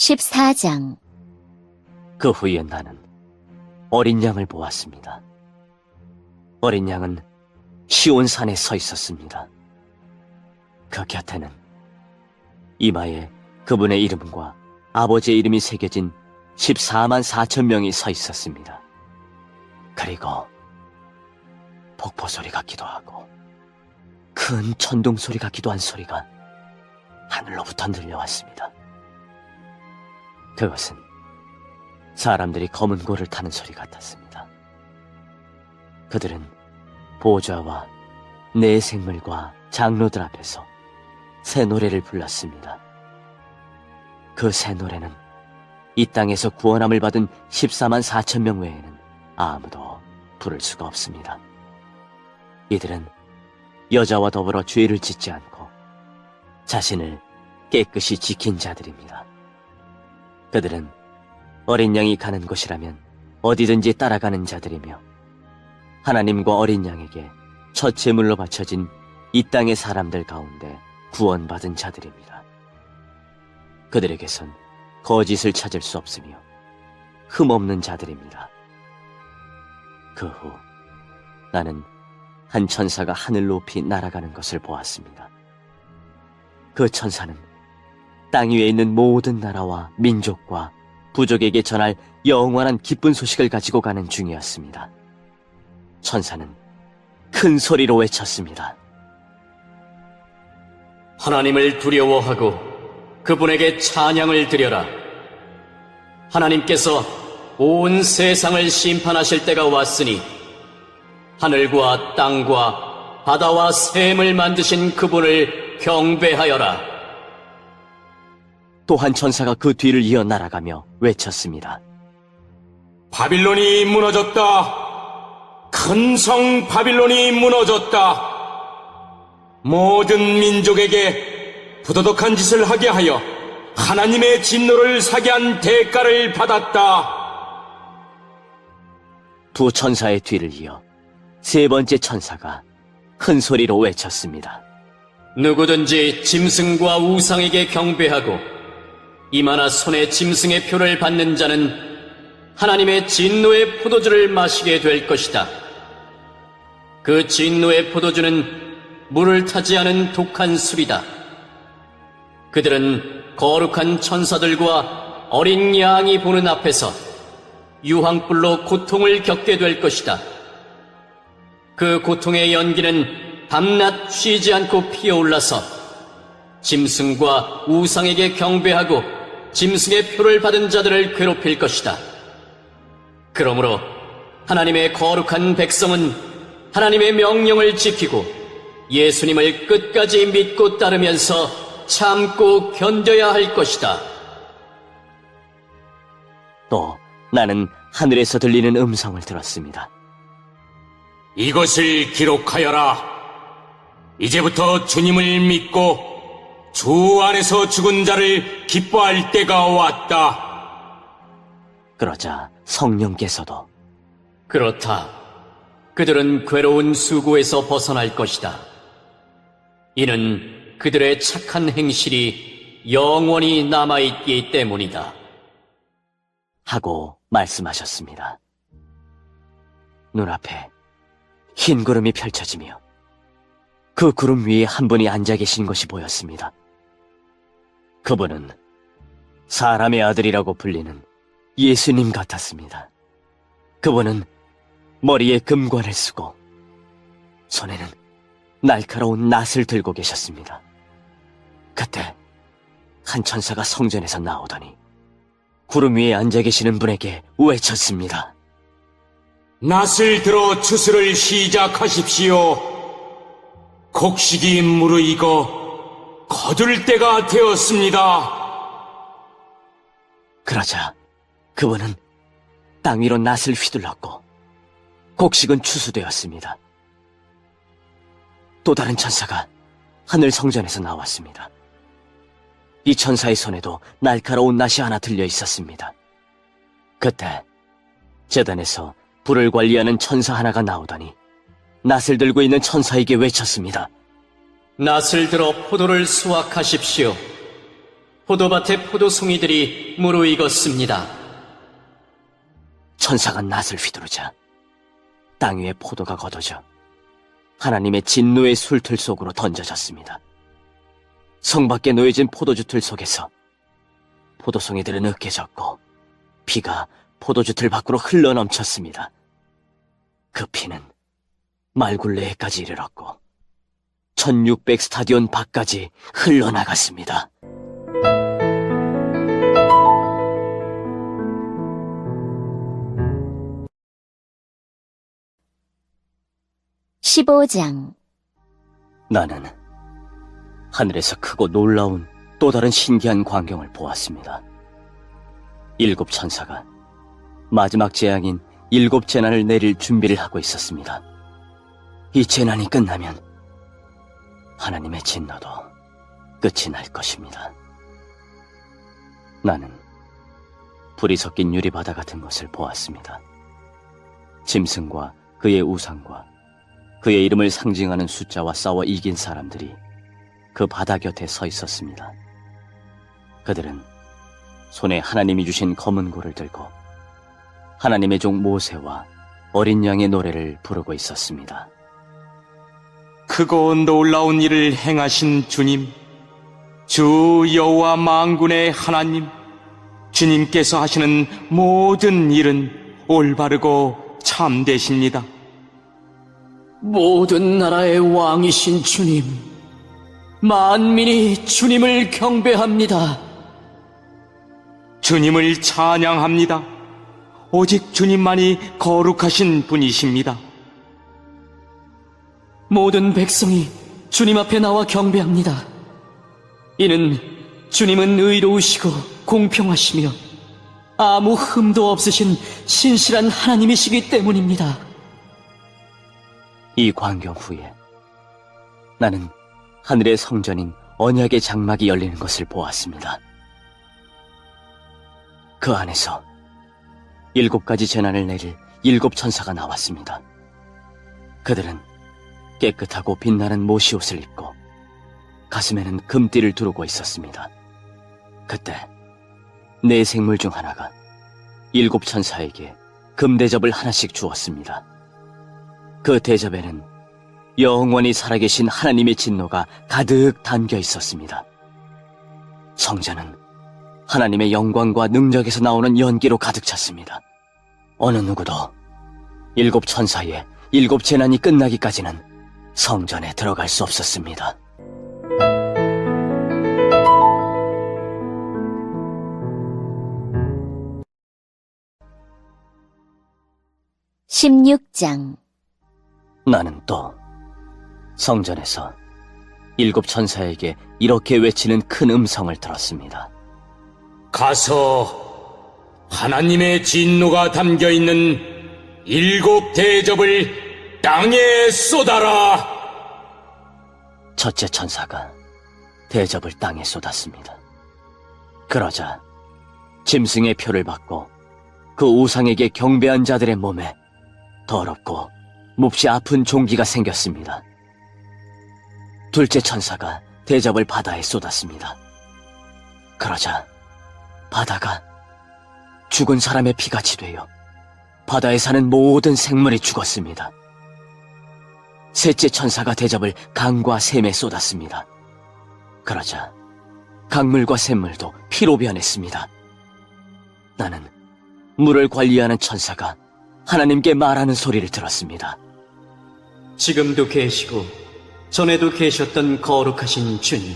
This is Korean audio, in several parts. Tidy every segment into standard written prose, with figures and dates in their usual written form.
14장. 그 후에 나는 어린 양을 보았습니다. 어린 양은 시온산에 서 있었습니다. 그 곁에는 이마에 그분의 이름과 아버지의 이름이 새겨진 14만 4천 명이 서 있었습니다. 그리고 폭포 소리 같기도 하고 큰 천둥 소리 같기도 한 소리가 하늘로부터 들려왔습니다. 그것은 사람들이 검은 고를 타는 소리 같았습니다. 그들은 보좌와 내 생물과 장로들 앞에서 새 노래를 불렀습니다. 그 새 노래는 이 땅에서 구원함을 받은 14만 4천 명 외에는 아무도 부를 수가 없습니다. 이들은 여자와 더불어 죄를 짓지 않고 자신을 깨끗이 지킨 자들입니다. 그들은 어린 양이 가는 곳이라면 어디든지 따라가는 자들이며 하나님과 어린 양에게 첫 제물로 바쳐진 이 땅의 사람들 가운데 구원받은 자들입니다. 그들에게선 거짓을 찾을 수 없으며 흠없는 자들입니다. 그 후 나는 한 천사가 하늘 높이 날아가는 것을 보았습니다. 그 천사는 땅 위에 있는 모든 나라와 민족과 부족에게 전할 영원한 기쁜 소식을 가지고 가는 중이었습니다. 천사는 큰 소리로 외쳤습니다. 하나님을 두려워하고 그분에게 찬양을 드려라. 하나님께서 온 세상을 심판하실 때가 왔으니 하늘과 땅과 바다와 샘을 만드신 그분을 경배하여라. 또 한 천사가 그 뒤를 이어 날아가며 외쳤습니다. 바빌론이 무너졌다. 큰 성 바빌론이 무너졌다. 모든 민족에게 부도덕한 짓을 하게 하여 하나님의 진노를 사게 한 대가를 받았다. 두 천사의 뒤를 이어 세 번째 천사가 큰 소리로 외쳤습니다. 누구든지 짐승과 우상에게 경배하고 이마나 손에 짐승의 표를 받는 자는 하나님의 진노의 포도주를 마시게 될 것이다. 그 진노의 포도주는 물을 타지 않은 독한 술이다. 그들은 거룩한 천사들과 어린 양이 보는 앞에서 유황불로 고통을 겪게 될 것이다. 그 고통의 연기는 밤낮 쉬지 않고 피어올라서 짐승과 우상에게 경배하고 짐승의 표를 받은 자들을 괴롭힐 것이다. 그러므로 하나님의 거룩한 백성은 하나님의 명령을 지키고 예수님을 끝까지 믿고 따르면서 참고 견뎌야 할 것이다. 또 나는 하늘에서 들리는 음성을 들었습니다. 이것을 기록하여라. 이제부터 주님을 믿고 주 안에서 죽은 자를 기뻐할 때가 왔다. 그러자 성령께서도 그렇다. 그들은 괴로운 수고에서 벗어날 것이다. 이는 그들의 착한 행실이 영원히 남아있기 때문이다. 하고 말씀하셨습니다. 눈앞에 흰 구름이 펼쳐지며 그 구름 위에 한 분이 앉아 계신 것이 보였습니다. 그분은 사람의 아들이라고 불리는 예수님 같았습니다. 그분은 머리에 금관을 쓰고 손에는 날카로운 낫을 들고 계셨습니다. 그때 한 천사가 성전에서 나오더니 구름 위에 앉아 계시는 분에게 외쳤습니다. 낫을 들어 추수를 시작하십시오. 곡식이 무르익어 거둘 때가 되었습니다. 그러자 그분은 땅 위로 낫을 휘둘렀고 곡식은 추수되었습니다. 또 다른 천사가 하늘 성전에서 나왔습니다. 이 천사의 손에도 날카로운 낫이 하나 들려 있었습니다. 그때 제단에서 불을 관리하는 천사 하나가 나오더니 낫을 들고 있는 천사에게 외쳤습니다. 낫을 들어 포도를 수확하십시오. 포도밭의 포도송이들이 무르익었습니다. 천사가 낫을 휘두르자 땅 위에 포도가 걷어져 하나님의 진노의 술틀 속으로 던져졌습니다. 성 밖에 놓여진 포도주 틀 속에서 포도송이들은 으깨졌고 피가 포도주 틀 밖으로 흘러넘쳤습니다. 그 피는 말굴레에까지 이르렀고 1600 스타디온 밖까지 흘러나갔습니다. (15장) 나는 하늘에서 크고 놀라운 또 다른 신기한 광경을 보았습니다. 7 천사가 마지막 재앙인 7 재난을 내릴 준비를 하고 있었습니다. 이 재난이 끝나면 하나님의 진노도 끝이 날 것입니다. 나는 불이 섞인 유리바다 같은 것을 보았습니다. 짐승과 그의 우상과 그의 이름을 상징하는 숫자와 싸워 이긴 사람들이 그 바다 곁에 서 있었습니다. 그들은 손에 하나님이 주신 검은 고를 들고 하나님의 종 모세와 어린 양의 노래를 부르고 있었습니다. 크고 놀라운 일을 행하신 주님, 주 여호와 만군의 하나님, 주님께서 하시는 모든 일은 올바르고 참되십니다. 모든 나라의 왕이신 주님, 만민이 주님을 경배합니다. 주님을 찬양합니다. 오직 주님만이 거룩하신 분이십니다. 모든 백성이 주님 앞에 나와 경배합니다. 이는 주님은 의로우시고 공평하시며 아무 흠도 없으신 신실한 하나님이시기 때문입니다. 이 광경 후에 나는 하늘의 성전인 언약의 장막이 열리는 것을 보았습니다. 그 안에서 7가지 재난을 내릴 7 천사가 나왔습니다. 그들은 깨끗하고 빛나는 모시옷을 입고 가슴에는 금띠를 두르고 있었습니다. 그때 네 생물 중 하나가 7 천사에게 금대접을 하나씩 주었습니다. 그 대접에는 영원히 살아계신 하나님의 진노가 가득 담겨 있었습니다. 성전은 하나님의 영광과 능력에서 나오는 연기로 가득 찼습니다. 어느 누구도 7 천사의 7 재난이 끝나기까지는 성전에 들어갈 수 없었습니다. (16장) 나는 또 성전에서 7 천사에게 이렇게 외치는 큰 음성을 들었습니다. 가서 하나님의 진노가 담겨있는 7 대접을 땅에 쏟아라. 첫째 천사가 대접을 땅에 쏟았습니다. 그러자 짐승의 표를 받고 그 우상에게 경배한 자들의 몸에 더럽고 몹시 아픈 종기가 생겼습니다. 둘째 천사가 대접을 바다에 쏟았습니다. 그러자 바다가 죽은 사람의 피같이 되어 바다에 사는 모든 생물이 죽었습니다. 셋째 천사가 대접을 강과 샘에 쏟았습니다. 그러자 강물과 샘물도 피로 변했습니다. 나는 물을 관리하는 천사가 하나님께 말하는 소리를 들었습니다. 지금도 계시고 전에도 계셨던 거룩하신 주님,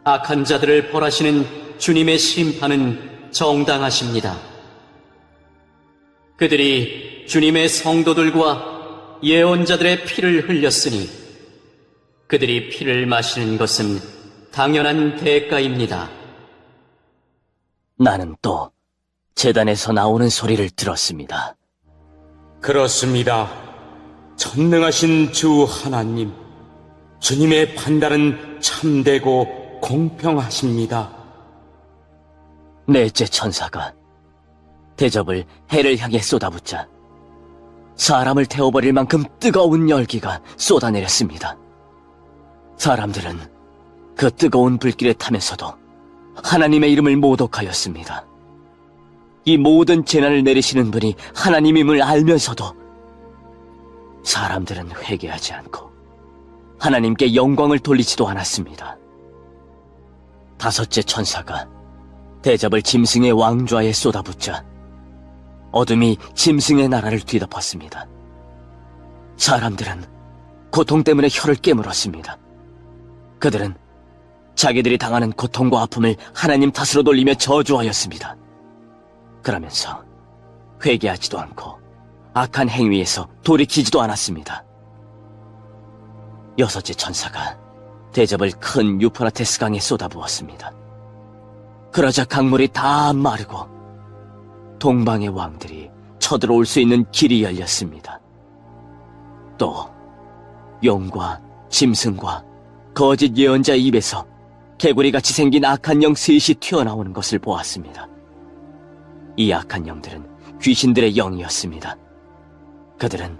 악한 자들을 벌하시는 주님의 심판은 정당하십니다. 그들이 주님의 성도들과 예언자들의 피를 흘렸으니 그들이 피를 마시는 것은 당연한 대가입니다. 나는 또 제단에서 나오는 소리를 들었습니다. 그렇습니다. 전능하신 주 하나님, 주님의 판단은 참되고 공평하십니다. 넷째 천사가 대접을 해를 향해 쏟아붓자 사람을 태워버릴 만큼 뜨거운 열기가 쏟아내렸습니다. 사람들은 그 뜨거운 불길에 타면서도 하나님의 이름을 모독하였습니다. 이 모든 재난을 내리시는 분이 하나님임을 알면서도 사람들은 회개하지 않고 하나님께 영광을 돌리지도 않았습니다. 다섯째 천사가 대접을 짐승의 왕좌에 쏟아붓자 어둠이 짐승의 나라를 뒤덮었습니다. 사람들은 고통 때문에 혀를 깨물었습니다. 그들은 자기들이 당하는 고통과 아픔을 하나님 탓으로 돌리며 저주하였습니다. 그러면서 회개하지도 않고 악한 행위에서 돌이키지도 않았습니다. 여섯째 천사가 대접을 큰 유프라테스 강에 쏟아부었습니다. 그러자 강물이 다 마르고 동방의 왕들이 쳐들어올 수 있는 길이 열렸습니다. 또 용과 짐승과 거짓 예언자의 입에서 개구리같이 생긴 악한 영 셋이 튀어나오는 것을 보았습니다. 이 악한 영들은 귀신들의 영이었습니다. 그들은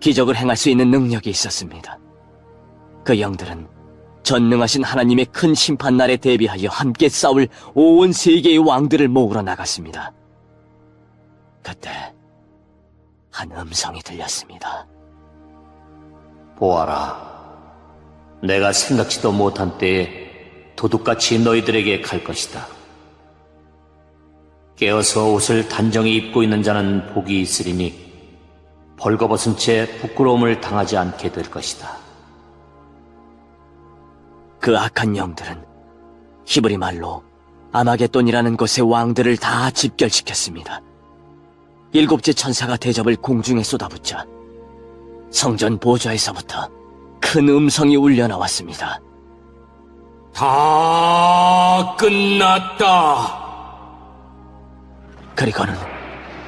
기적을 행할 수 있는 능력이 있었습니다. 그 영들은 전능하신 하나님의 큰 심판날에 대비하여 함께 싸울 온 세계의 왕들을 모으러 나갔습니다. 그때 한 음성이 들렸습니다. 보아라, 내가 생각지도 못한 때에 도둑같이 너희들에게 갈 것이다. 깨어서 옷을 단정히 입고 있는 자는 복이 있으리니 벌거벗은 채 부끄러움을 당하지 않게 될 것이다. 그 악한 영들은 히브리 말로 아마겟돈이라는 곳의 왕들을 다 집결시켰습니다. 일곱째 천사가 대접을 공중에 쏟아붓자 성전 보좌에서부터 큰 음성이 울려 나왔습니다. 다 끝났다. 그리고는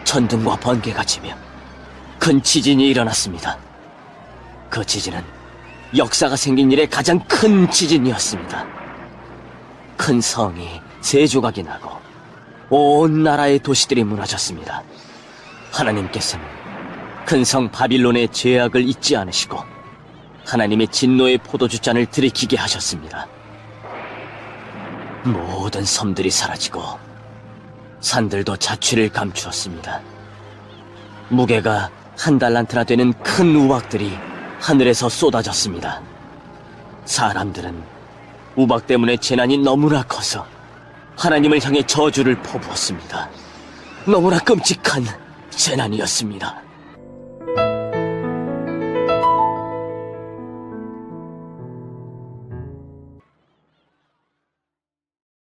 천둥과 번개가 치며 큰 지진이 일어났습니다. 그 지진은 역사가 생긴 이래 가장 큰 지진이었습니다. 큰 성이 세 조각이 나고 온 나라의 도시들이 무너졌습니다. 하나님께서는 큰 성 바빌론의 죄악을 잊지 않으시고 하나님의 진노의 포도주잔을 들이키게 하셨습니다. 모든 섬들이 사라지고 산들도 자취를 감추었습니다. 무게가 1달란트나 되는 큰 우박들이 하늘에서 쏟아졌습니다. 사람들은 우박 때문에 재난이 너무나 커서 하나님을 향해 저주를 퍼부었습니다. 너무나 끔찍한 재난이었습니다.